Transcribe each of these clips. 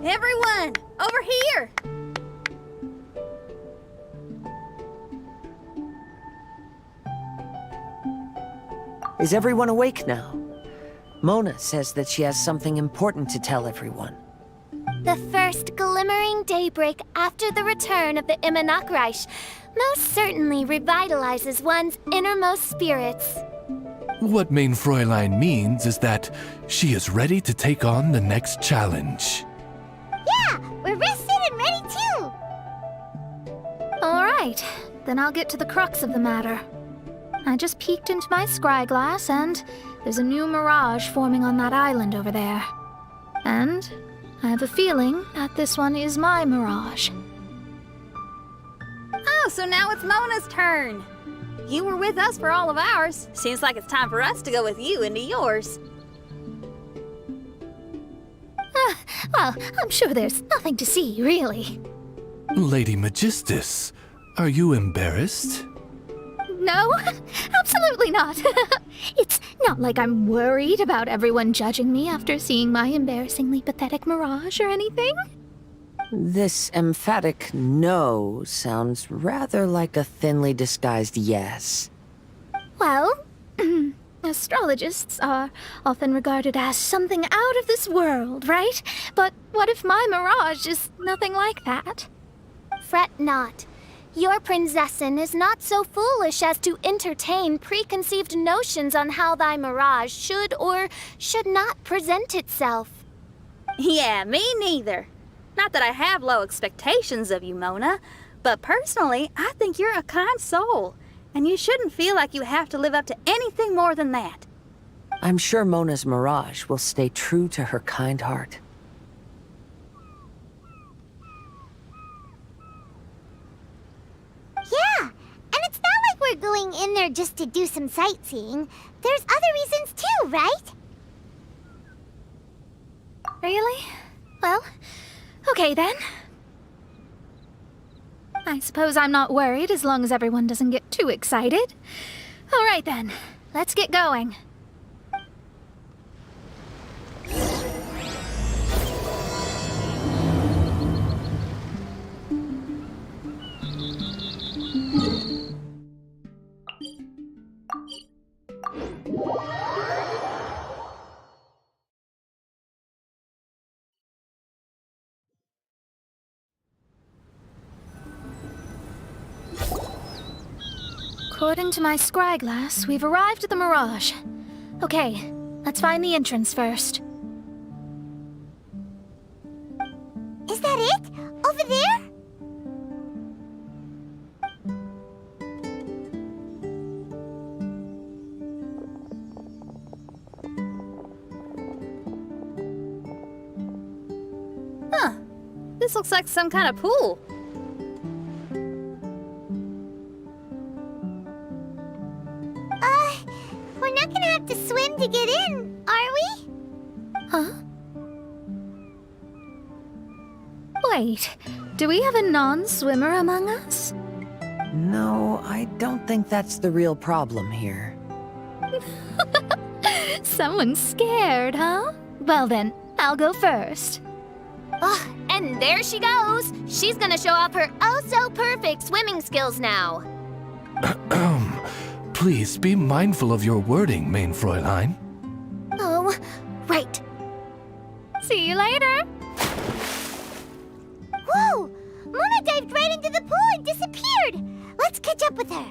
Everyone, over here! Is everyone awake now? Mona says that she has something important to tell everyone. The first glimmering daybreak after the return of the Immanakreich most certainly revitalizes one's innermost spirits. What Main Fräulein means is that she is ready to take on the next challenge. Yeah, we're rested and ready too! Alright, then I'll get to the crux of the matter. I just peeked into my scryglass and there's a new mirage forming on that island over there. And I have a feeling that this one is my mirage. Oh, so now it's Mona's turn. You were with us for all of ours. Seems like it's time for us to go with you into yours. Well, I'm sure there's nothing to see, really. Lady Magistus, are you embarrassed? No, absolutely not. It's not like I'm worried about everyone judging me after seeing my embarrassingly pathetic mirage or anything. This emphatic no sounds rather like a thinly disguised yes. Well, astrologists are often regarded as something out of this world, right? But what if my mirage is nothing like that? Fret not. Your Prinzessin is not so foolish as to entertain preconceived notions on how thy mirage should or should not present itself. Yeah, me neither. Not that I have low expectations of you, Mona, but personally, I think you're a kind soul, and you shouldn't feel like you have to live up to anything more than that. I'm sure Mona's mirage will stay true to her kind heart. Yeah, and it's not like we're going in there just to do some sightseeing. There's other reasons too, right? Really? Well, okay then. I suppose I'm not worried as long as everyone doesn't get too excited. All right then, let's get going. According to my scryglass, we've arrived at the Mirage. Okay, let's find the entrance first. Is that it? Over there? Huh. This looks like some kind of pool. We're not gonna have to swim to get in, are we? Huh? Wait, do we have a non-swimmer among us? No, I don't think that's the real problem here. Someone's scared, huh? Well then, I'll go first. Oh, and there she goes. She's gonna show off her oh-so-perfect swimming skills now. Please be mindful of your wording, Main Fräulein. Oh, right. See you later. Whoa! Mona dived right into the pool and disappeared. Let's catch up with her.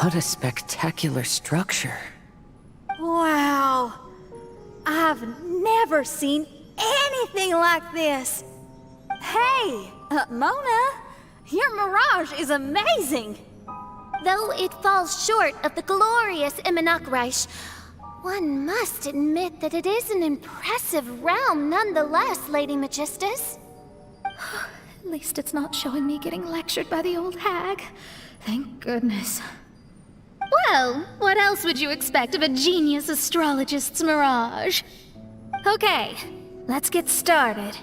What a spectacular structure. never seen anything like this. Hey, Mona, your mirage is amazing. Though it falls short of the glorious Immonakreich, one must admit that it is an impressive realm nonetheless, Lady Magistus. At least it's not showing me getting lectured by the old hag. Thank goodness. Well, what else would you expect of a genius astrologist's mirage? Okay, let's get started.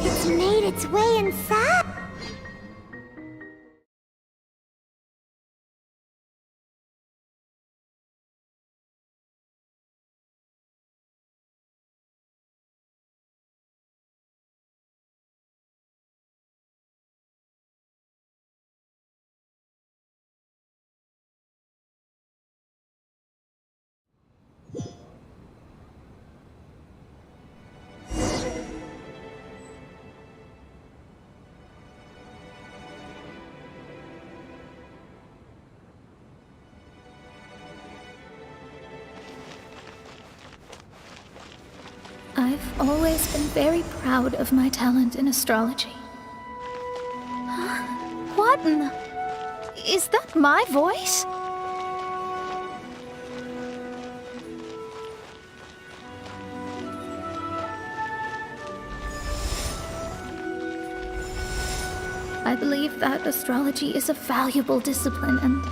It's made its way inside. I've always been very proud of my talent in astrology. What in the... Is that my voice? I believe that astrology is a valuable discipline and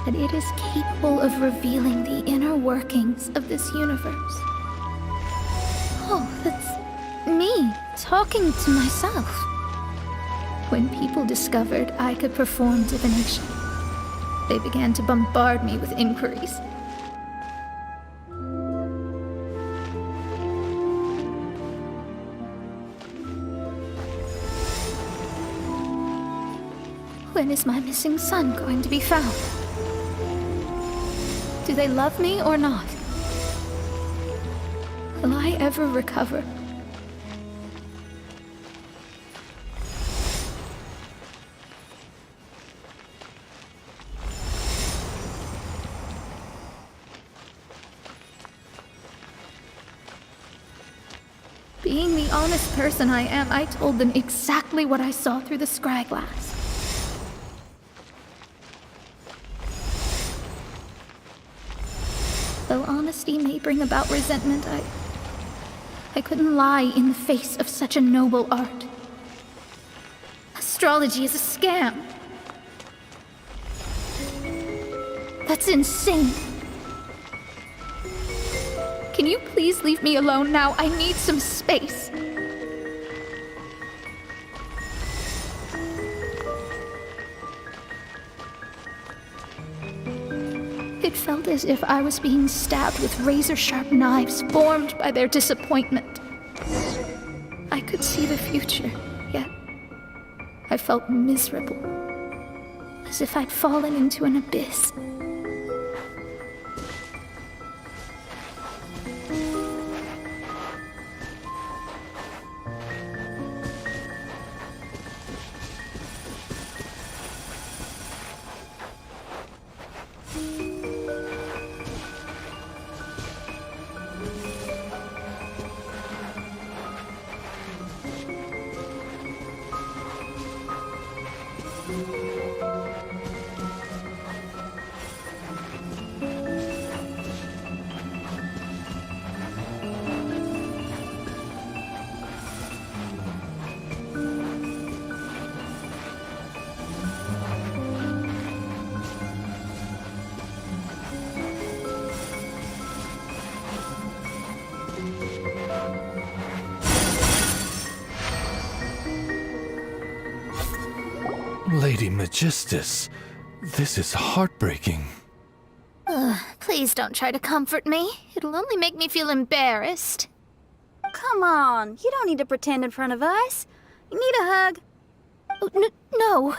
that it is capable of revealing the inner workings of this universe. Oh, that's me talking to myself. When people discovered I could perform divination, they began to bombard me with inquiries. When is my missing son going to be found? Do they love me or not? Will I ever recover? Being the honest person I am, I told them exactly what I saw through the scryglass. Though honesty may bring about resentment, I couldn't lie in the face of such a noble art. Astrology is a scam. That's insane. Can you please leave me alone now? I need some space. It felt as if I was being stabbed with razor-sharp knives formed by their disappointment. I could see the future, yet I felt miserable, as if I'd fallen into an abyss. Lady Magistus, this is heartbreaking. Please don't try to comfort me. It'll only make me feel embarrassed. Come on, you don't need to pretend in front of us. You need a hug. Oh, no.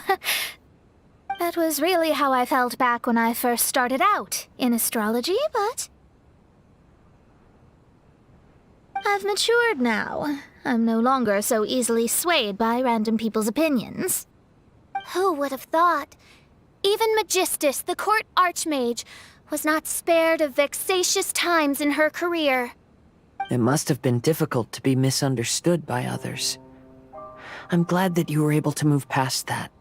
That was really how I felt back when I first started out in astrology, but I've matured now. I'm no longer so easily swayed by random people's opinions. Who would have thought? Even Magistus, the court archmage, was not spared of vexatious times in her career. It must have been difficult to be misunderstood by others. I'm glad that you were able to move past that.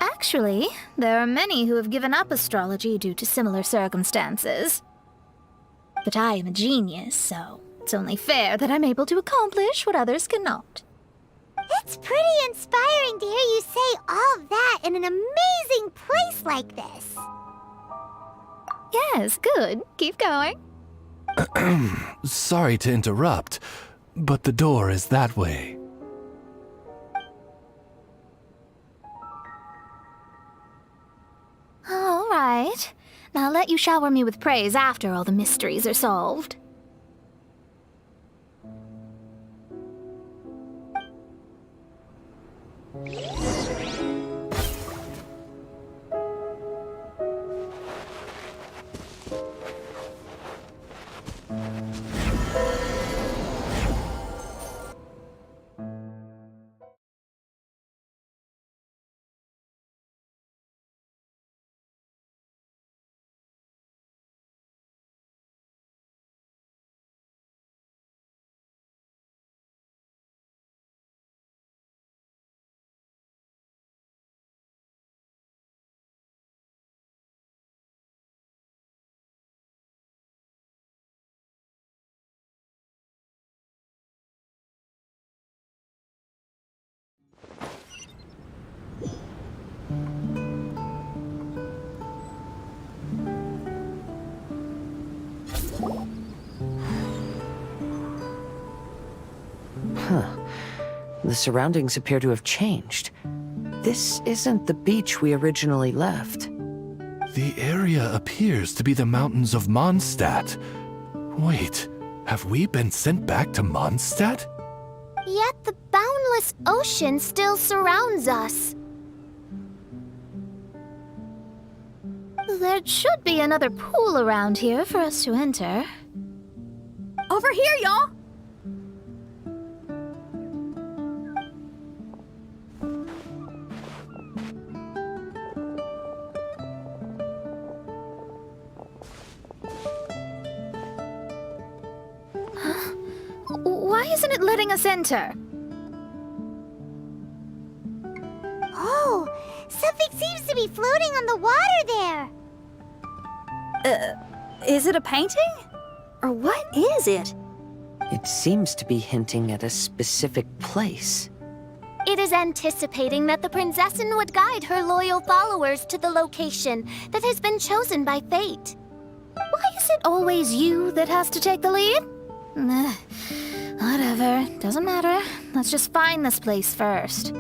Actually, there are many who have given up astrology due to similar circumstances. But I am a genius, so it's only fair that I'm able to accomplish what others cannot. It's pretty inspiring to hear you say all that in an amazing place like this. Yes, good. Keep going. Sorry to interrupt, but the door is that way. All right. I'll let you shower me with praise after all the mysteries are solved. The surroundings appear to have changed. This isn't the beach we originally left. The area appears to be the mountains of Mondstadt. Wait, have we been sent back to Mondstadt? Yet the boundless ocean still surrounds us. There should be another pool around here for us to enter. Over here, y'all! Why isn't it letting us enter? Oh, something seems to be floating on the water there. Is it a painting? Or what is it? It seems to be hinting at a specific place. It is anticipating that the Princessin would guide her loyal followers to the location that has been chosen by fate. Why is it always you that has to take the lead? Whatever, doesn't matter. Let's just find this place first.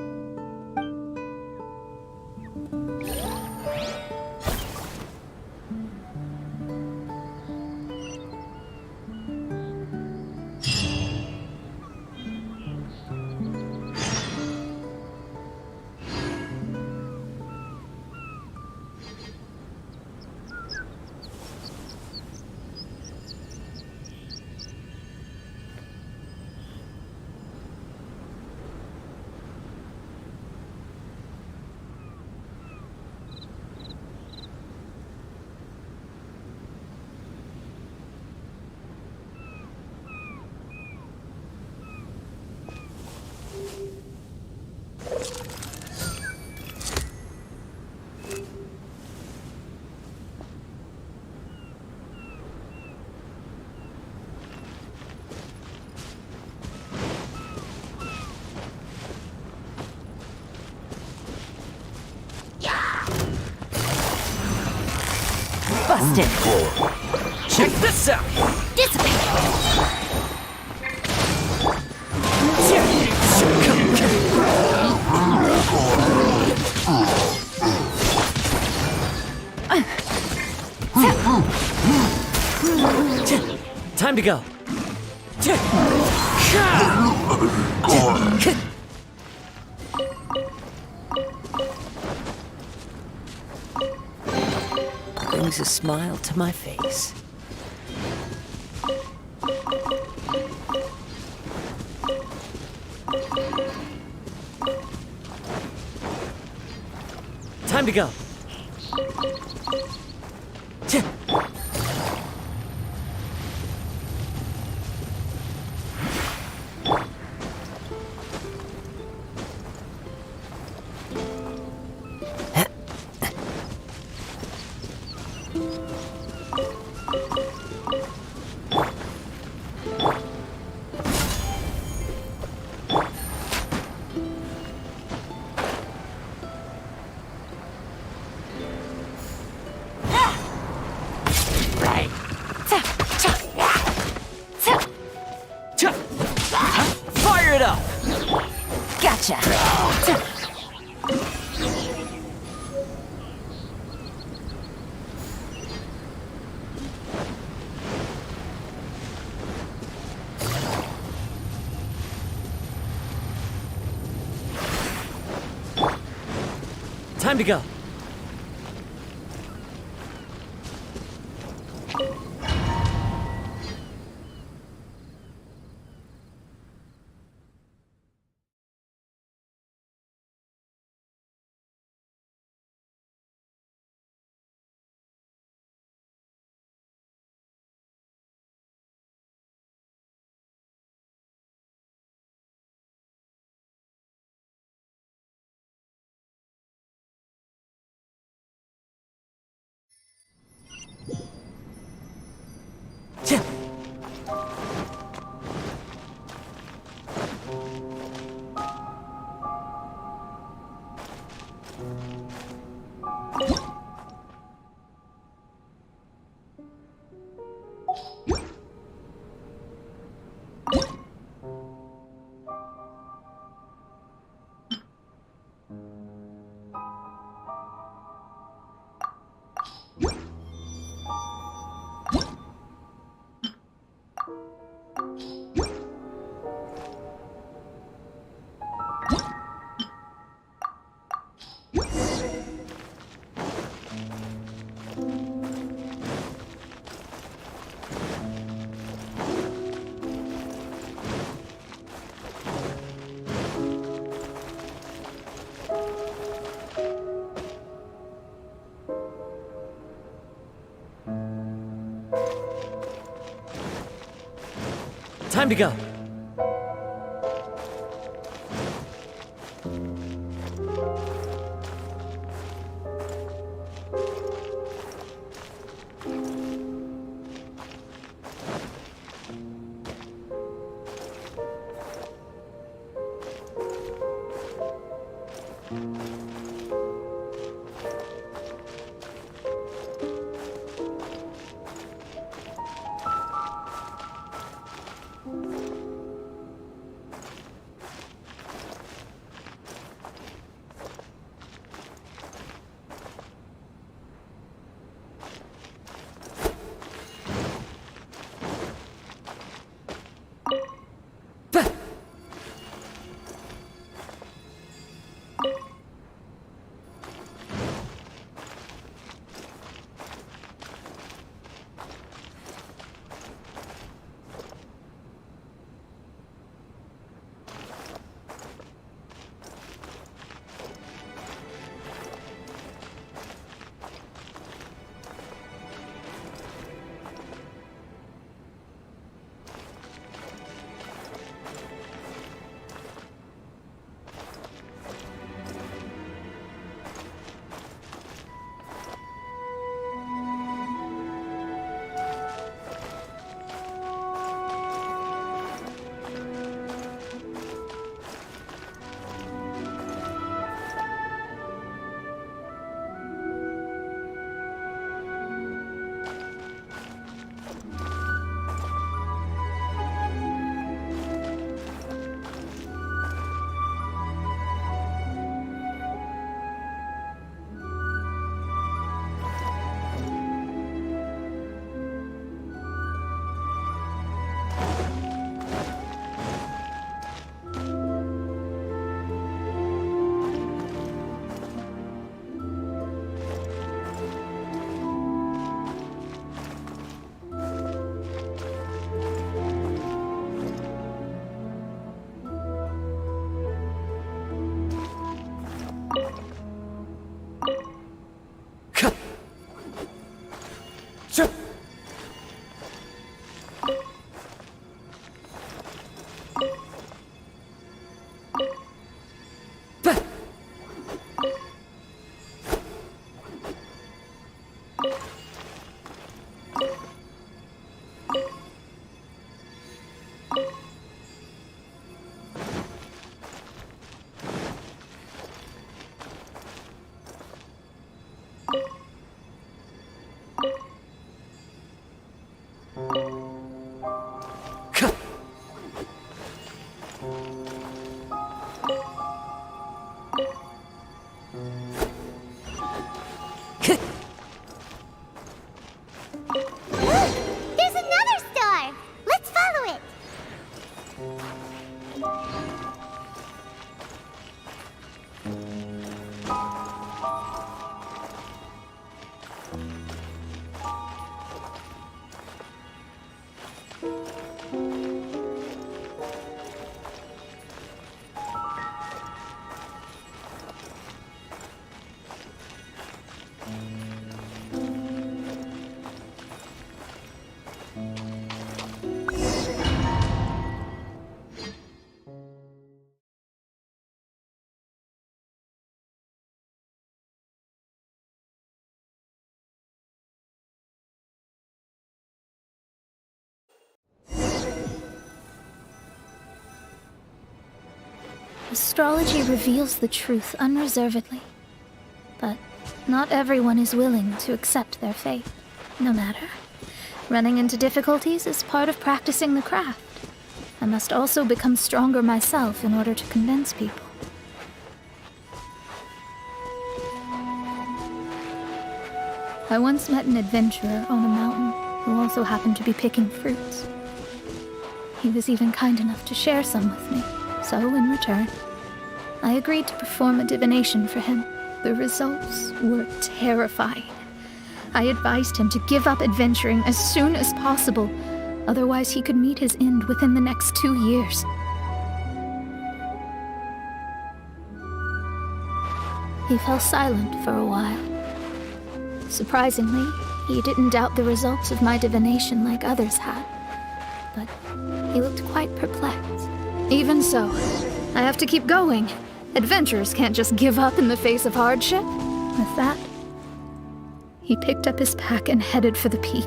Busted! Check this out! Time to go. Brings a smile to my face. Time to go. up! Gotcha! Time to go. Time to go. Astrology reveals the truth unreservedly. But not everyone is willing to accept their fate. No matter. Running into difficulties is part of practicing the craft. I must also become stronger myself in order to convince people. I once met an adventurer on a mountain who also happened to be picking fruits. He was even kind enough to share some with me, so in return, I agreed to perform a divination for him. The results were terrifying. I advised him to give up adventuring as soon as possible, otherwise he could meet his end within the next 2 years. He fell silent for a while. Surprisingly, he didn't doubt the results of my divination like others had, but he looked quite perplexed. Even so, I have to keep going. Adventurers can't just give up in the face of hardship. With that, he picked up his pack and headed for the peak.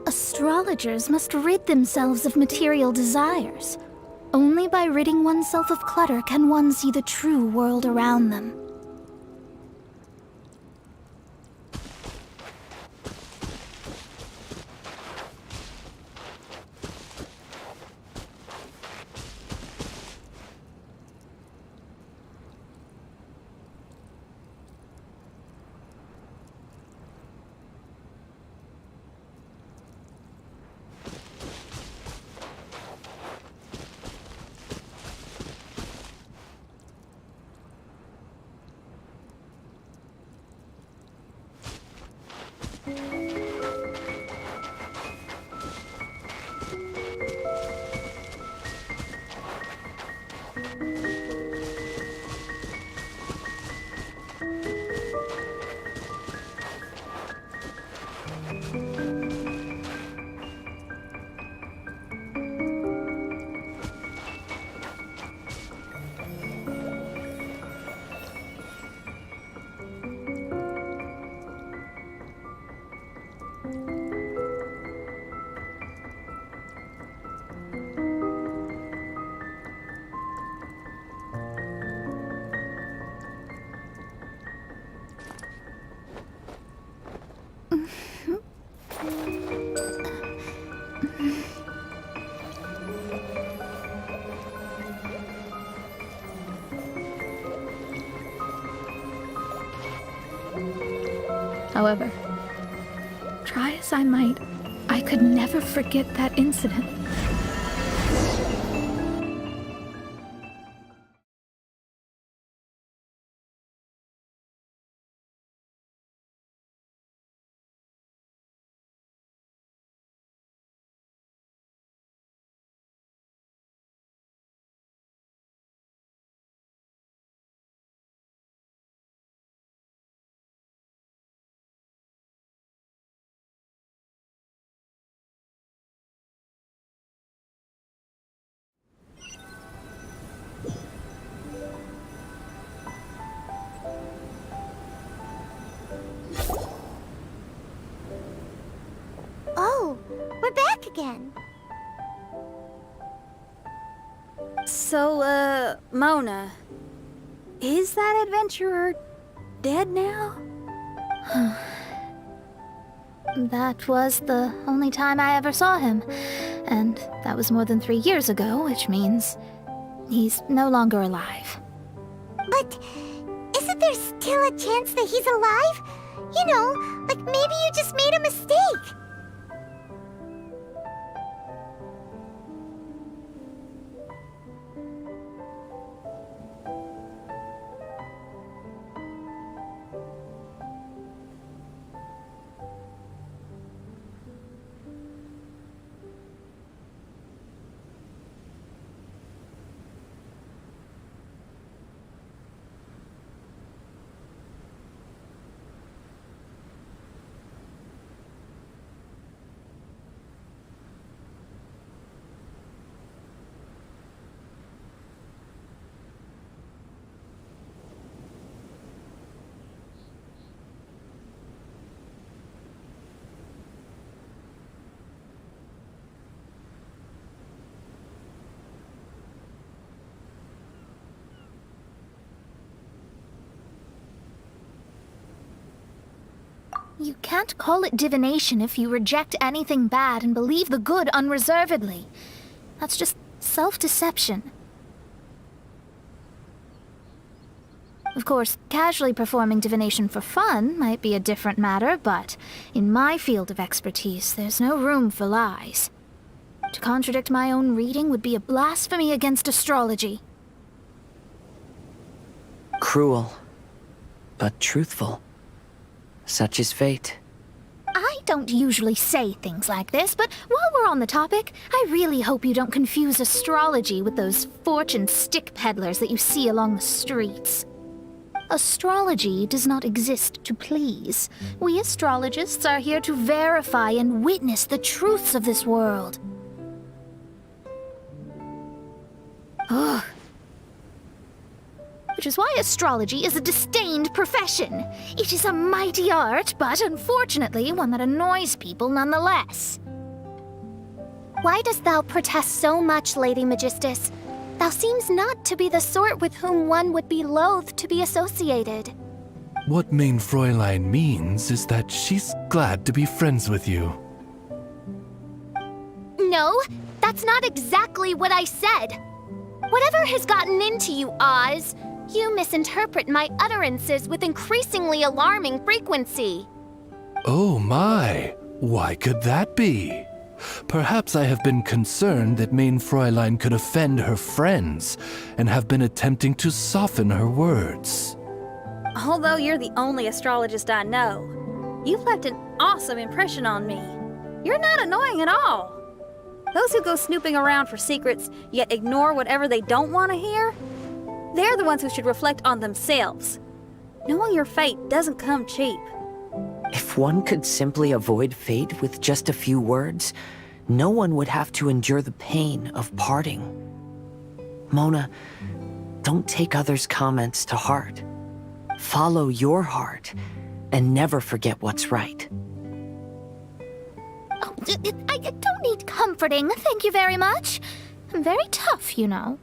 Astrologers must rid themselves of material desires. Only by ridding oneself of clutter can one see the true world around them. However, try as I might, I could never forget that incident. Oh, we're back again. So, Mona, is that adventurer dead now? That was the only time I ever saw him, and that was more than 3 years ago, which means he's no longer alive. But isn't there still a chance that he's alive? You know, like maybe you just made a mistake. You can't call it divination if you reject anything bad and believe the good unreservedly. That's just self-deception. Of course, casually performing divination for fun might be a different matter, but in my field of expertise, there's no room for lies. To contradict my own reading would be a blasphemy against astrology. Cruel, but truthful. Such is fate. I don't usually say things like this, but while we're on the topic, I really hope you don't confuse astrology with those fortune stick peddlers that you see along the streets. Astrology does not exist to please. We astrologists are here to verify and witness the truths of this world. Ugh. Which is why astrology is a disdained profession. It is a mighty art, but unfortunately one that annoys people nonetheless. Why dost thou protest so much, Lady Magistus? Thou seems not to be the sort with whom one would be loath to be associated. What Main Fräulein means is that she's glad to be friends with you. No, that's not exactly what I said. Whatever has gotten into you, Oz, you misinterpret my utterances with increasingly alarming frequency. Oh my, why could that be? Perhaps I have been concerned that Main Fräulein could offend her friends and have been attempting to soften her words. Although you're the only astrologist I know, you've left an awesome impression on me. You're not annoying at all. Those who go snooping around for secrets, yet ignore whatever they don't want to hear, they're the ones who should reflect on themselves. Knowing your fate doesn't come cheap. If one could simply avoid fate with just a few words, no one would have to endure the pain of parting. Mona, don't take others' comments to heart. Follow your heart, and never forget what's right. I don't need comforting, thank you very much. I'm very tough, you know.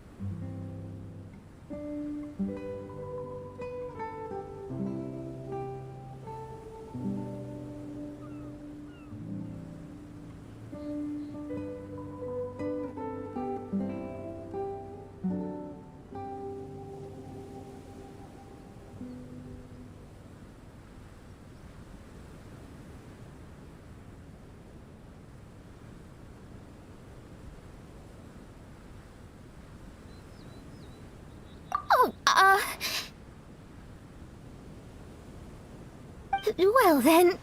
Oh, well then,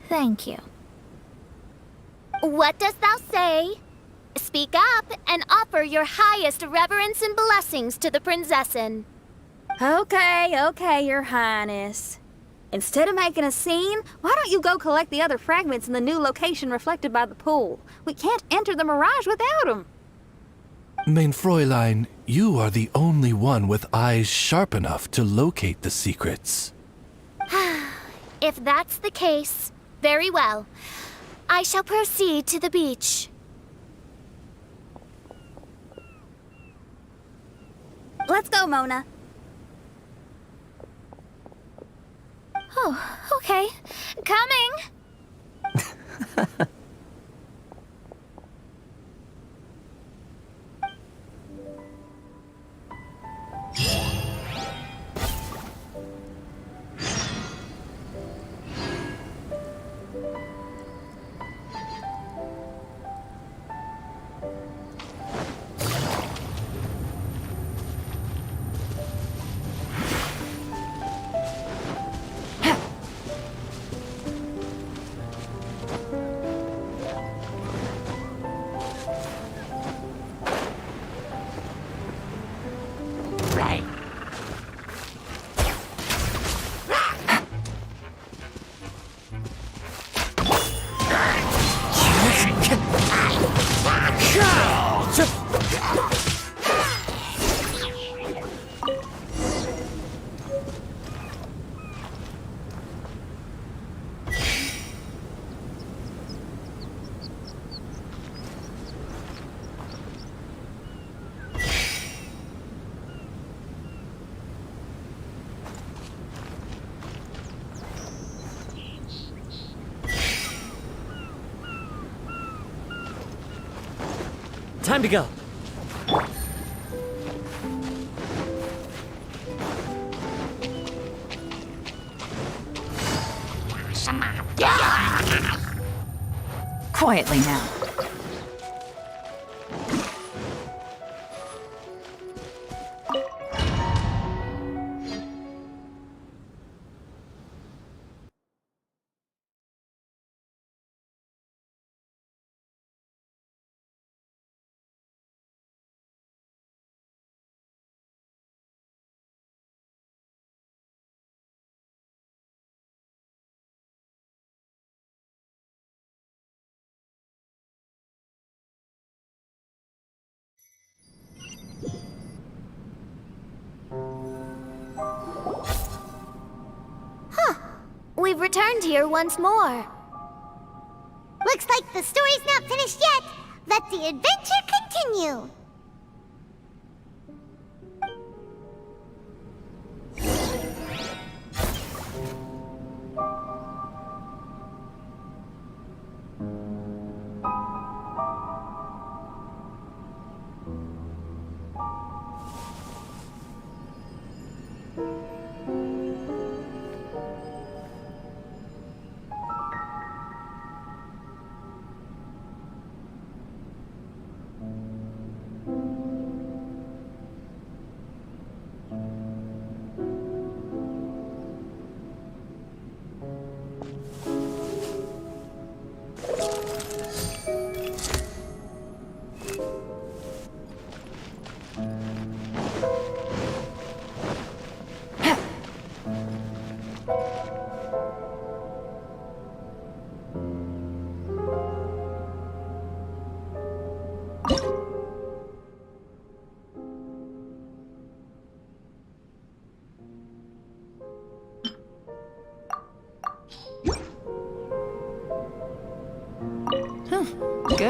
thank you. What dost thou say? Speak up and offer your highest reverence and blessings to the Prinzessin. Okay, Your Highness. Instead of making a scene, why don't you go collect the other fragments in the new location reflected by the pool? We can't enter the Mirage without them. Mein Fräulein, you are the only one with eyes sharp enough to locate the secrets. If that's the case, very well. I shall proceed to the beach. Let's go, Mona. Oh, okay. Coming! Time to go. Quietly now. We've returned here once more. Looks like the story's not finished yet. Let the adventure continue.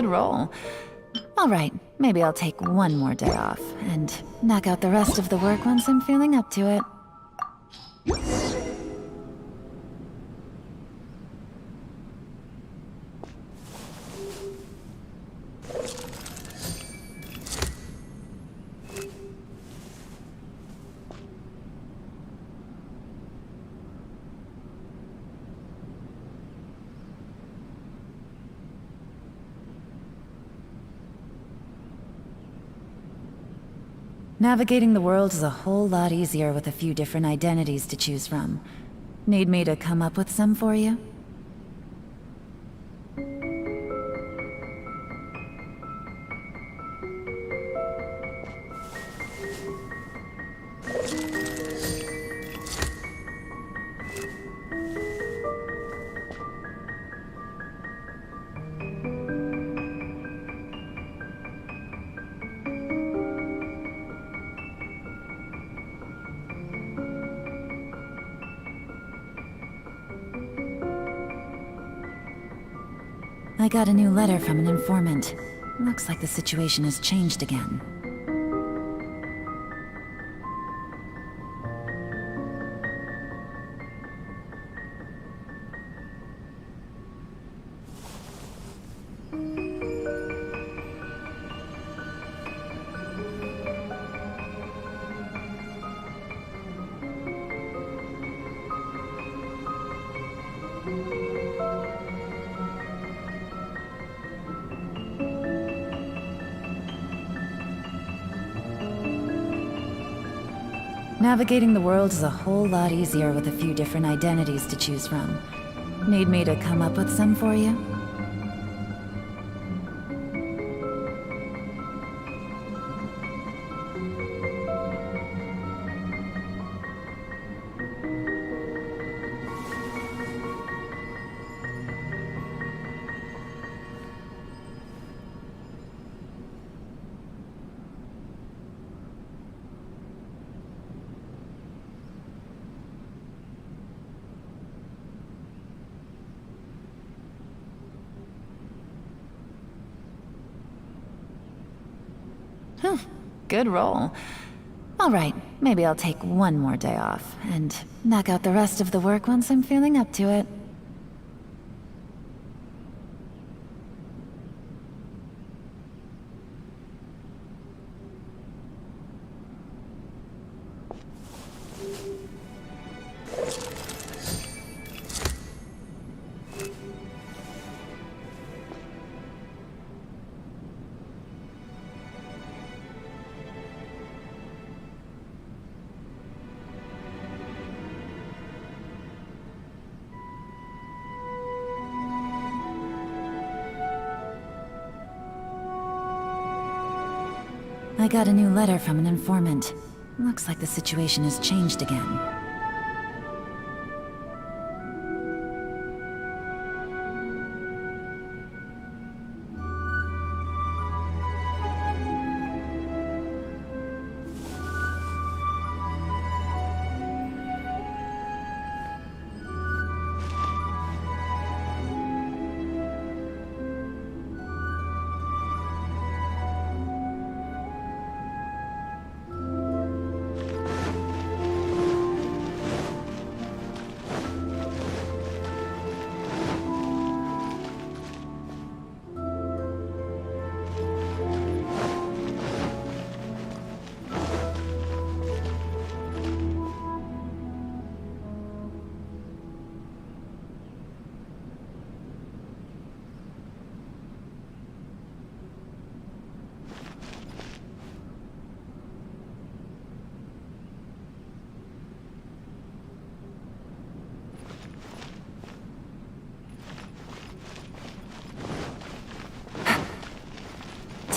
good roll. All right, maybe I'll take one more day off and knock out the rest of the work once I'm feeling up to it. Navigating the world is a whole lot easier with a few different identities to choose from. Need me to come up with some for you? I got a new letter from an informant. Looks like the situation has changed again. Navigating the world is a whole lot easier with a few different identities to choose from. Need me to come up with some for you? Good roll. All right, maybe I'll take one more day off and knock out the rest of the work once I'm feeling up to it. I got a new letter from an informant. Looks like the situation has changed again.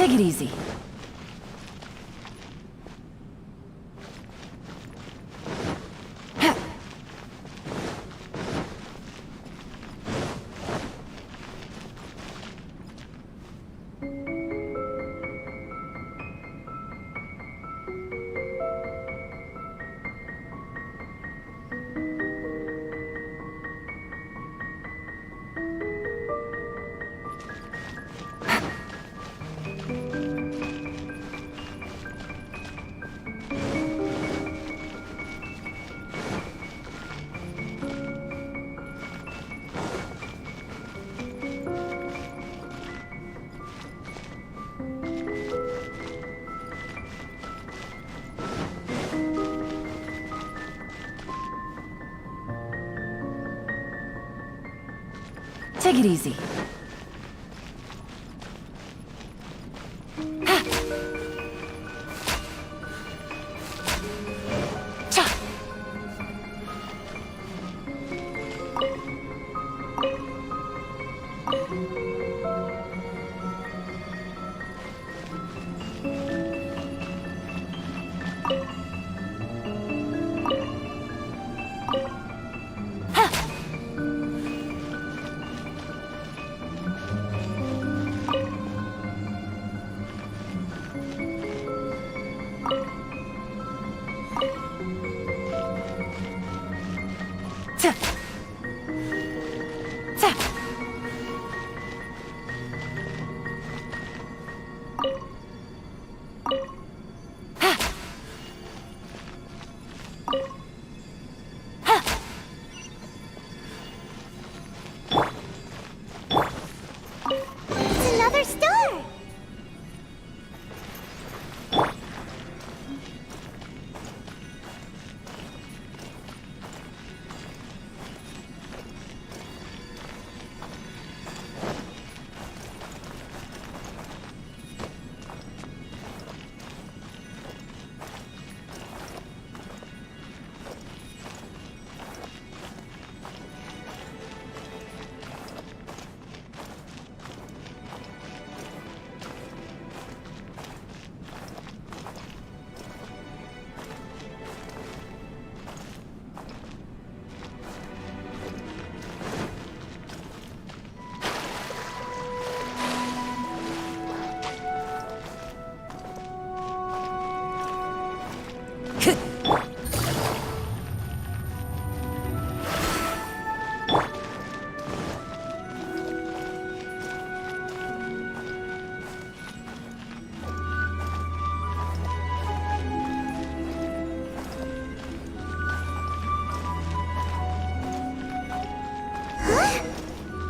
Take it easy. Take it easy. It's another star!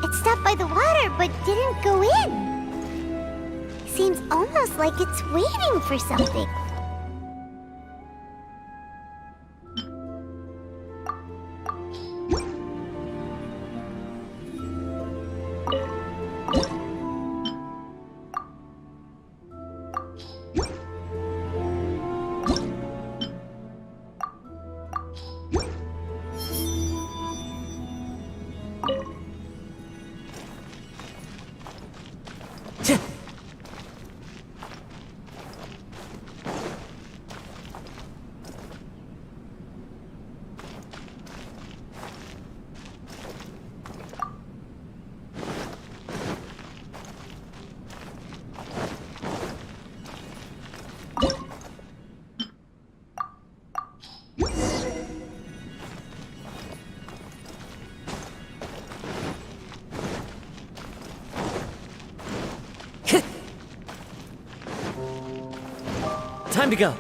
It stopped by the water, but didn't go in. Seems almost like it's waiting for something. Time to go.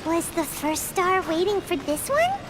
Was the first star waiting for this one?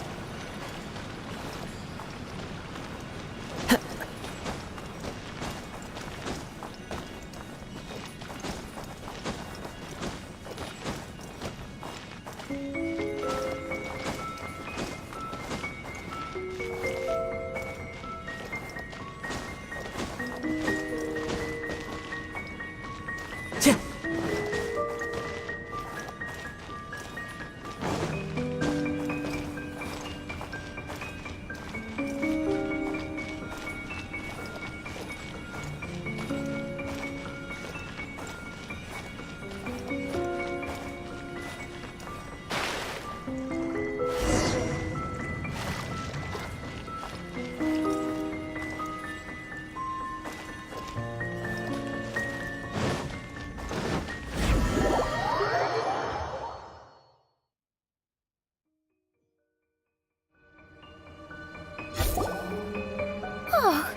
Oh,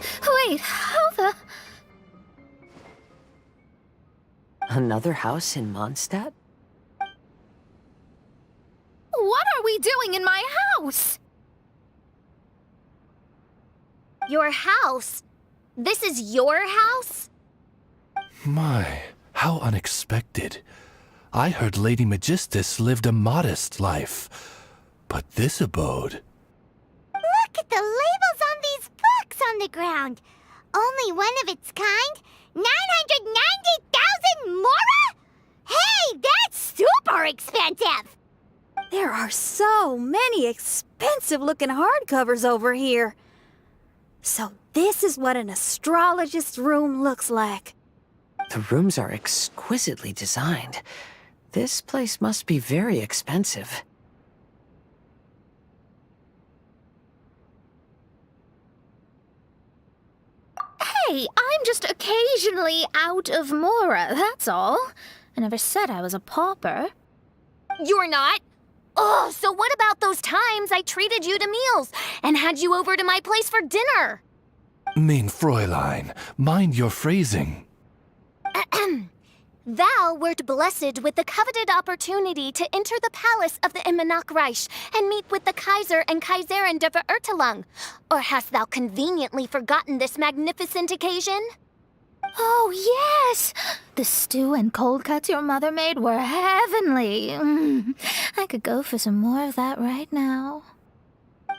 wait, how the... Another house in Mondstadt? What are we doing in my house? Your house? This is your house? My, how unexpected. I heard Lady Magistus lived a modest life, but this abode... Look at the labels on these books on the ground. Only one of its kind? 990,000 mora? Hey, that's super expensive! There are so many expensive-looking hardcovers over here. So this is what an astrologist's room looks like. The rooms are exquisitely designed. This place must be very expensive. Hey, I'm just occasionally out of mora, that's all. I never said I was a pauper. You're not? Oh, so what about those times I treated you to meals and had you over to my place for dinner? Mein Fräulein, mind your phrasing. Thou wert blessed with the coveted opportunity to enter the palace of the Immanakreich and meet with the Kaiser and Kaiserin der Verurteilung. Or hast thou conveniently forgotten this magnificent occasion? Oh, yes! The stew and cold cuts your mother made were heavenly. I could go for some more of that right now.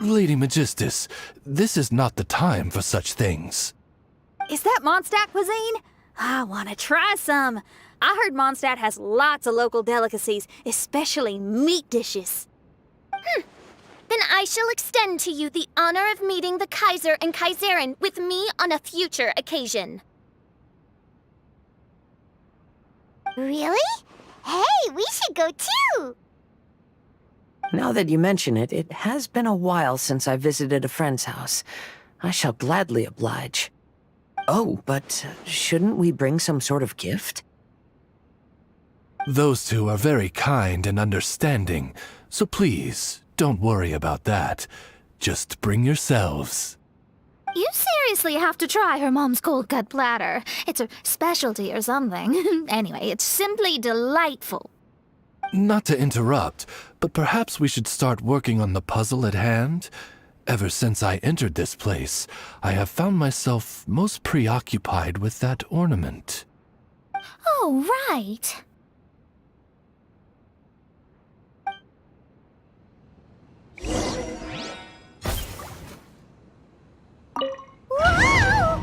Lady Magistus, this is not the time for such things. Is that Mondstadt cuisine? I want to try some. I heard Mondstadt has lots of local delicacies, especially meat dishes. Then I shall extend to you the honor of meeting the Kaiser and Kaiserin with me on a future occasion. Really? Hey, we should go too! Now that you mention it, it has been a while since I visited a friend's house. I shall gladly oblige. Oh, but shouldn't we bring some sort of gift? Those two are very kind and understanding, so please, don't worry about that. Just bring yourselves. You seriously have to try her mom's cold cut platter. It's her specialty or something. Anyway, it's simply delightful. Not to interrupt, but perhaps we should start working on the puzzle at hand? Ever since I entered this place, I have found myself most preoccupied with that ornament. Oh, right. Whoa!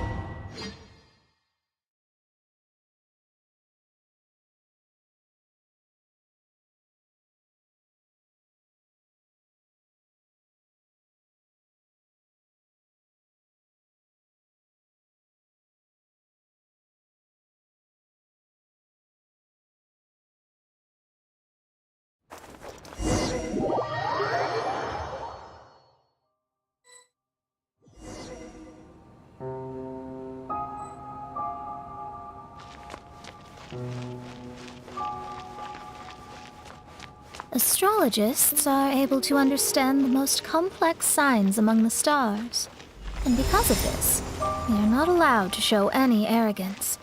Astrologists are able to understand the most complex signs among the stars. And because of this, they are not allowed to show any arrogance.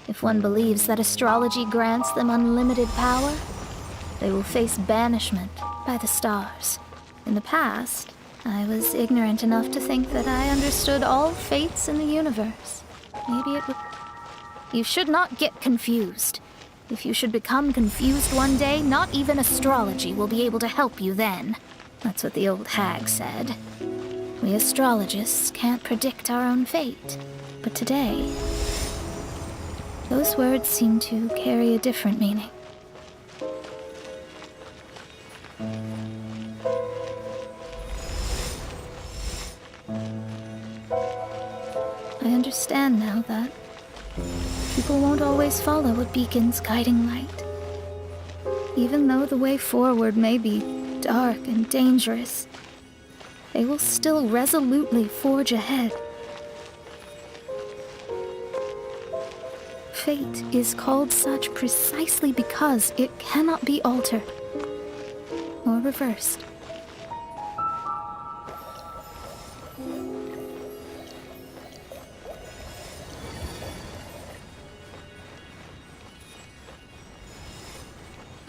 If one believes that astrology grants them unlimited power, They will face banishment by the stars. In the past, I was ignorant enough to think that I understood all fates in the universe. Maybe it would... You should not get confused. If you should become confused one day, not even astrology will be able to help you then. That's what the old hag said. We astrologists can't predict our own fate. But today, those words seem to carry a different meaning. I understand now that people won't always follow a beacon's guiding light. Even though the way forward may be dark and dangerous, they will still resolutely forge ahead. Fate is called such precisely because it cannot be altered or reversed.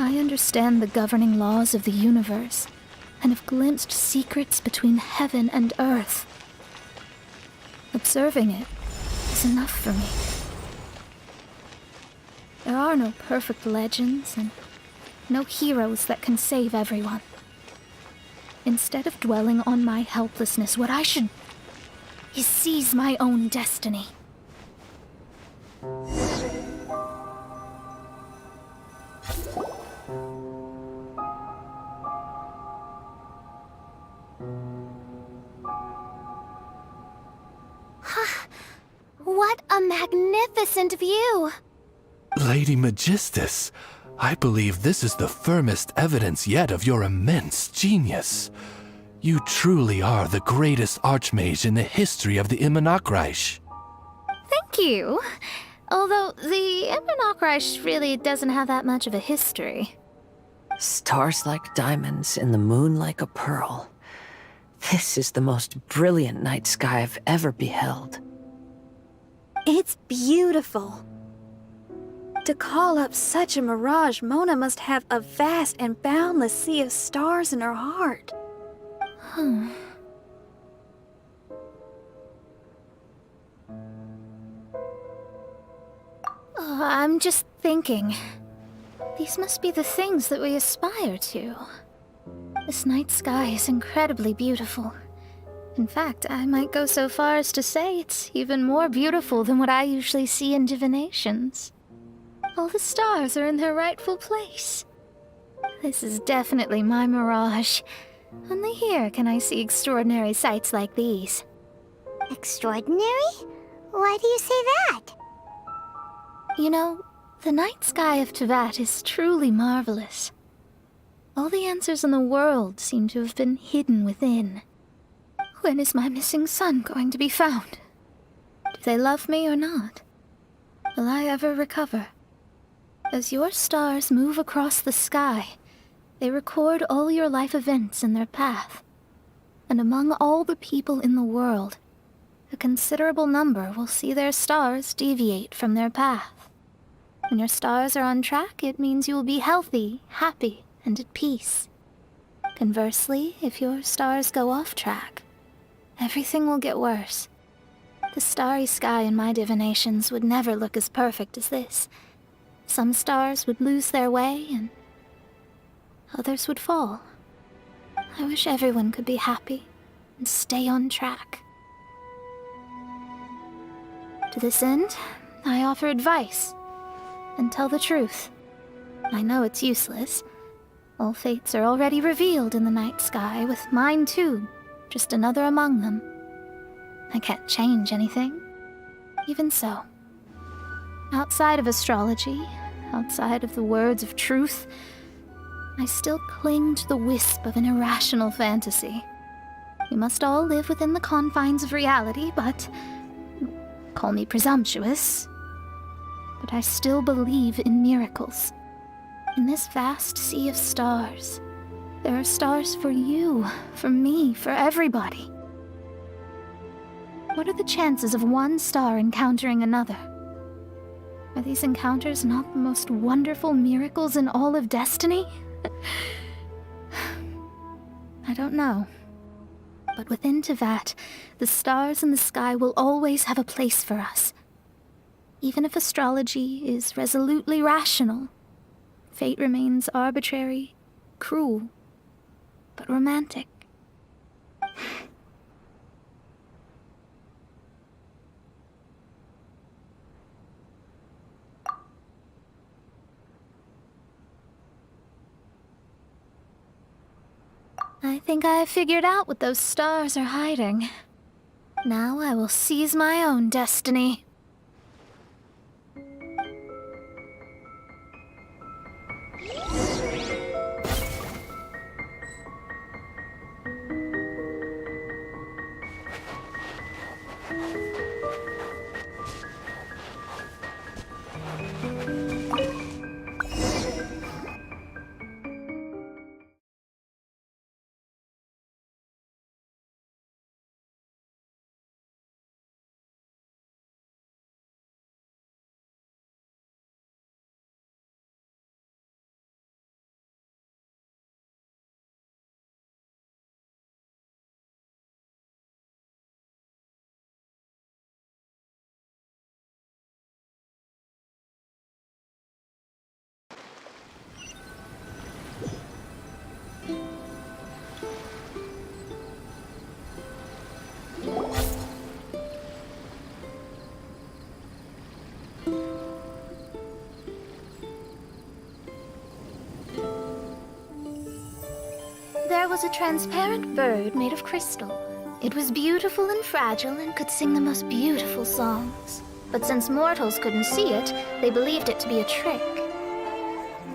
I understand the governing laws of the universe and have glimpsed secrets between heaven and earth. Observing it is enough for me. There are no perfect legends and no heroes that can save everyone. Instead of dwelling on my helplessness, what I should is seize my own destiny. What a magnificent view! Lady Magistus, I believe this is the firmest evidence yet of your immense genius. You truly are the greatest archmage in the history of the Immonokreich. Thank you. Although the Immonokreich really doesn't have that much of a history. Stars like diamonds and the moon like a pearl. This is the most brilliant night sky I've ever beheld. It's beautiful. To call up such a mirage, Mona must have a vast and boundless sea of stars in her heart. I'm just thinking. These must be the things that we aspire to. This night sky is incredibly beautiful. In fact, I might go so far as to say it's even more beautiful than what I usually see in divinations. All the stars are in their rightful place. This is definitely my mirage. Only here can I see extraordinary sights like these. Extraordinary? Why do you say that? You know, the night sky of Tevat is truly marvelous. All the answers in the world seem to have been hidden within. When is my missing son going to be found? Do they love me or not? Will I ever recover? As your stars move across the sky, they record all your life events in their path. And among all the people in the world, a considerable number will see their stars deviate from their path. When your stars are on track, it means you will be healthy, happy, and at peace. Conversely, if your stars go off track, everything will get worse. The starry sky in my divinations would never look as perfect as this. Some stars would lose their way, and others would fall. I wish everyone could be happy and stay on track. To this end, I offer advice and tell the truth. I know it's useless. All fates are already revealed in the night sky, with mine too, just another among them. I can't change anything. Even so, outside of astrology, outside of the words of truth, I still cling to the wisp of an irrational fantasy. We must all live within the confines of reality, but call me presumptuous. But I still believe in miracles. In this vast sea of stars, there are stars for you, for me, for everybody. What are the chances of one star encountering another? Are these encounters not the most wonderful miracles in all of destiny? I don't know. But within Tevat, the stars in the sky will always have a place for us. Even if astrology is resolutely rational, fate remains arbitrary, cruel, but romantic. I think I have figured out what those stars are hiding. Now I will seize my own destiny. There was a transparent bird made of crystal. It was beautiful and fragile and could sing the most beautiful songs. But since mortals couldn't see it, they believed it to be a trick.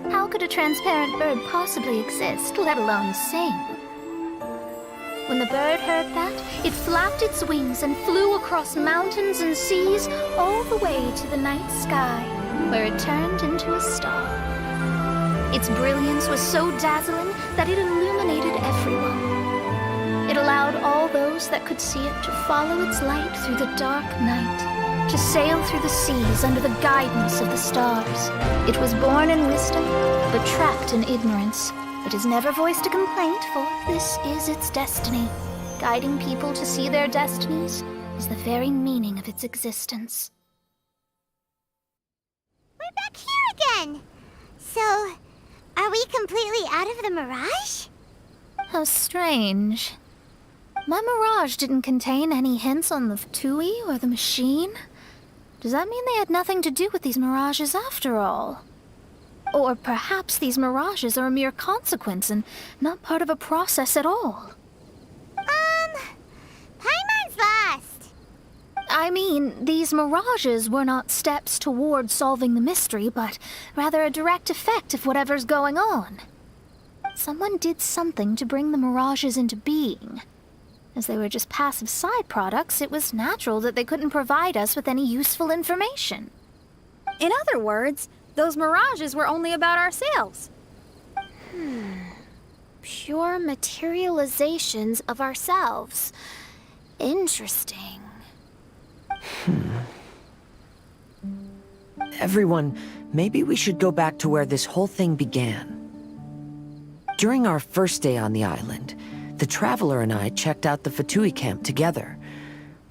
How could a transparent bird possibly exist, let alone sing? When the bird heard that, it flapped its wings and flew across mountains and seas all the way to the night sky, where it turned into a star. Its brilliance was so dazzling that it illuminated everyone. It allowed all those that could see it to follow its light through the dark night, to sail through the seas under the guidance of the stars. It was born in wisdom, but trapped in ignorance. It has never voiced a complaint, for this is its destiny. Guiding people to see their destinies is the very meaning of its existence. We're back here again! So, are we completely out of the mirage? How strange. My mirage didn't contain any hints on the Fatui or the machine. Does that mean they had nothing to do with these mirages after all? Or perhaps these mirages are a mere consequence and not part of a process at all? Paimon's lost. I mean, these mirages were not steps toward solving the mystery, but rather a direct effect of whatever's going on. Someone did something to bring the mirages into being. As they were just passive side products, it was natural that they couldn't provide us with any useful information. In other words, those mirages were only about ourselves. Pure materializations of ourselves. Interesting. Everyone, maybe we should go back to where this whole thing began. During our first day on the island, the Traveler and I checked out the Fatui camp together.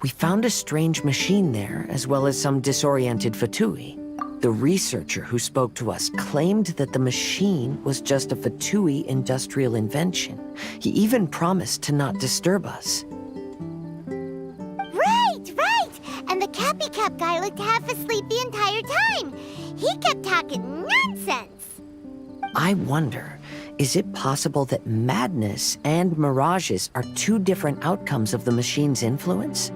We found a strange machine there, as well as some disoriented Fatui. The researcher who spoke to us claimed that the machine was just a Fatui industrial invention. He even promised to not disturb us. Right! And the Cappy Cap guy looked half asleep the entire time. He kept talking nonsense. I wonder, is it possible that madness and mirages are two different outcomes of the machine's influence?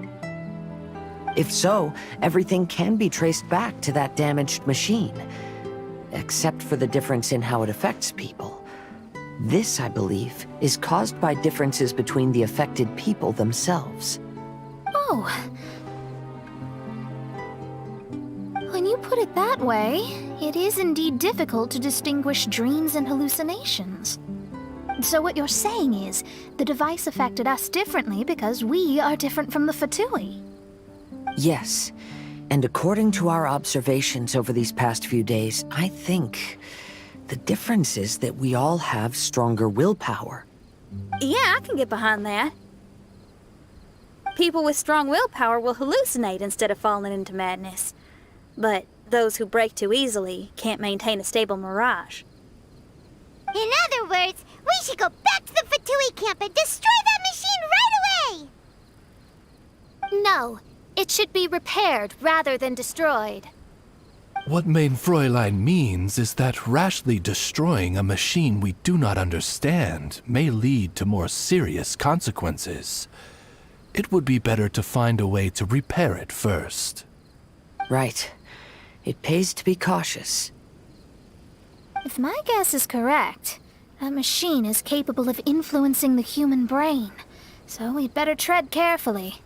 If so, everything can be traced back to that damaged machine, except for the difference in how it affects people. This, I believe, is caused by differences between the affected people themselves. Oh. When you put it that way, it is indeed difficult to distinguish dreams and hallucinations. So what you're saying is, the device affected us differently because we are different from the Fatui. Yes, and according to our observations over these past few days, I think The difference is that we all have stronger willpower. Yeah, I can get behind that. People with strong willpower will hallucinate instead of falling into madness. But those who break too easily can't maintain a stable mirage. In other words, we should go back to the Fatui camp and destroy that machine right away! No, it should be repaired rather than destroyed. What Main Fräulein means is that rashly destroying a machine we do not understand may lead to more serious consequences. It would be better to find a way to repair it first. Right. It pays to be cautious. If my guess is correct, that machine is capable of influencing the human brain, so we'd better tread carefully.